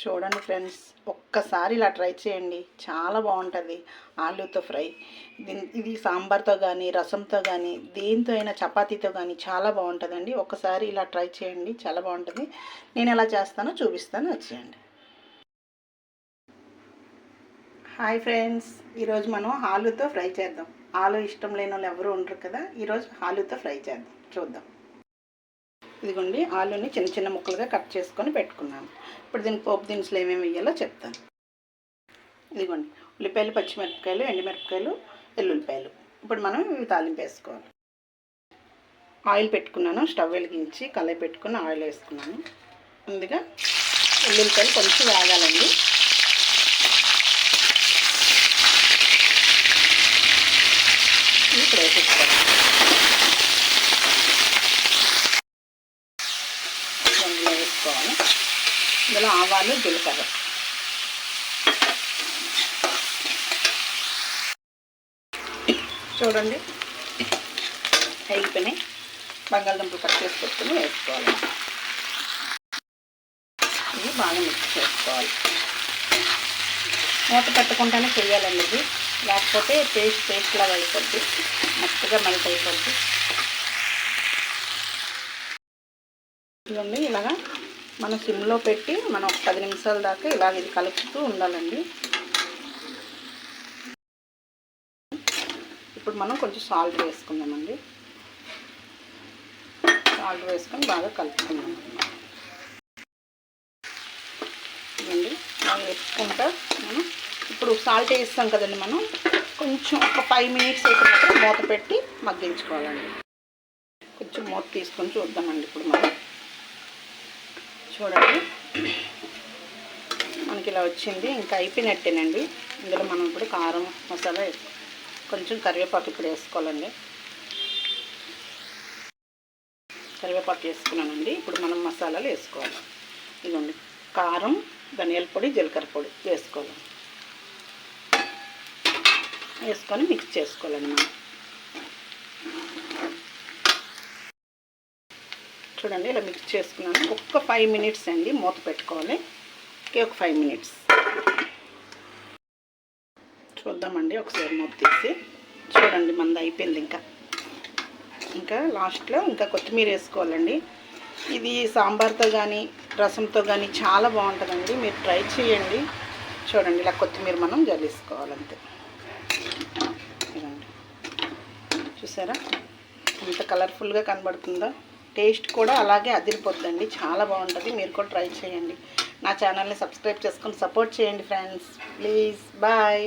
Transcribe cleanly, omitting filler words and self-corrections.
చూడండి ఫ్రెండ్స్, ఒక్కసారి ఇలా ట్రై చేయండి, చాలా బాగుంటుంది ఆలూతో ఫ్రై. ఇది సాంబార్తో కానీ రసంతో కానీ దేంతో అయినా చపాతీతో కానీ చాలా బాగుంటుందండి. ఒక్కసారి ఇలా ట్రై చేయండి, చాలా బాగుంటుంది. నేను ఎలా చేస్తానో చూపిస్తాను, వచ్చేయండి. హాయ్ ఫ్రెండ్స్, ఈరోజు మనం ఆలూతో ఫ్రై చేద్దాం. ఆలు ఇష్టం లేని వాళ్ళు ఎవరు ఉండరు కదా, ఈరోజు ఆలూతో ఫ్రై చేద్దాం, చూద్దాం. ఇదిగోండి, ఆలూని చిన్న చిన్న ముక్కలుగా కట్ చేసుకొని పెట్టుకున్నాను. ఇప్పుడు దీనికి పోపు దినుసులు ఏమేమి వేయాలో చెప్తాను. ఇదిగోండి, ఉల్లిపాయలు, పచ్చిమిరపకాయలు, ఎండుమిరపకాయలు, ఎల్లుల్లిపాయలు. ఇప్పుడు మనం ఇవి తాలింపు వేసుకోవాలి. ఆయిల్ పెట్టుకున్నాను, స్టవ్ వెలిగించి కళాయి పెట్టుకుని ఆయిల్ వేసుకున్నాను. ముందుగా ఎల్లుల్లిపాయలు కొంచెం వేగాలండి. ఇప్పుడు వేసేసుకోవాలి. అందులో వేసుకోవాలి. ఇందులో ఆవాలు, జీలకర్ర, చూడండి అయిపోయినాయి. బంగాళదుంపలు కట్ చేసి పెట్టుకుని వేసుకోవాలి. ఇది బాగా మిక్స్ చేసుకోవాలి. మూత పెట్టకుండానే చేయాలండి ఇది, లేకపోతే పేస్ట్ లాగా అయిపోద్ది, మెత్తగా మెల్ట్ అయిపోద్ది. ఇదండి, ఇలాగా మనం సిమ్లో పెట్టి మనం ఒక 10 నిమిషాల దాకా ఇలాగ ఇది కలుపుతూ ఉండాలండి. ఇప్పుడు మనం కొంచెం సాల్ట్ వేసుకుందామండి. సాల్ట్ వేసుకొని బాగా కలుపుకుందాం అండి. బాగా వేసుకుంటా మనం ఇప్పుడు సాల్ట్ వేస్తాం కదండి, మనం కొంచెం ఒక 5 మినిట్స్ అయిపోయినప్పుడు మూత పెట్టి మగ్గించుకోవాలండి. కొంచెం మూత తీసుకొని చూద్దామండి. ఇప్పుడు మనం చూడండి, మనకి ఇలా వచ్చింది, ఇంకా అయిపోయినట్టేనండి. ఇందులో మనం ఇప్పుడు కారం, మసాలా, కొంచెం కరివేపాకు ఇప్పుడు వేసుకోవాలండి. కరివేపాకు వేసుకున్నానండి. ఇప్పుడు మనం మసాలాలు వేసుకోవాలి. ఇదిగోండి, కారం, ధనియాల పొడి, జీలకర్ర పొడి వేసుకోవాలి. వేసుకొని మిక్స్ చేసుకోవాలండి. మనం చూడండి, ఇలా మిక్స్ చేసుకున్నాను. ఒక్క 5 మినిట్స్ అండి, మూత పెట్టుకోవాలి. ఒక 5 మినిట్స్ చూద్దామండి. ఒకసారి మూత తీసి చూడండి, మంది అయిపోయింది. ఇంకా లాస్ట్లో ఇంకా కొత్తిమీర వేసుకోవాలండి. ఇది సాంబార్తో కానీ రసంతో కానీ చాలా బాగుంటుందండి, మీరు ట్రై చేయండి. చూడండి, ఇలా కొత్తిమీర మనం జల్లిసుకోవాలంతే. ఇదండి, చూసారా ఎంత కలర్ఫుల్గా కనబడుతుందో. టేస్ట్ కూడా అలాగే అదిరిపోద్దండి, చాలా బాగుంటుంది. మీరు కూడా ట్రై చేయండి. నా ఛానల్ని సబ్స్క్రైబ్ చేసుకొని సపోర్ట్ చేయండి ఫ్రెండ్స్, ప్లీజ్. బాయ్.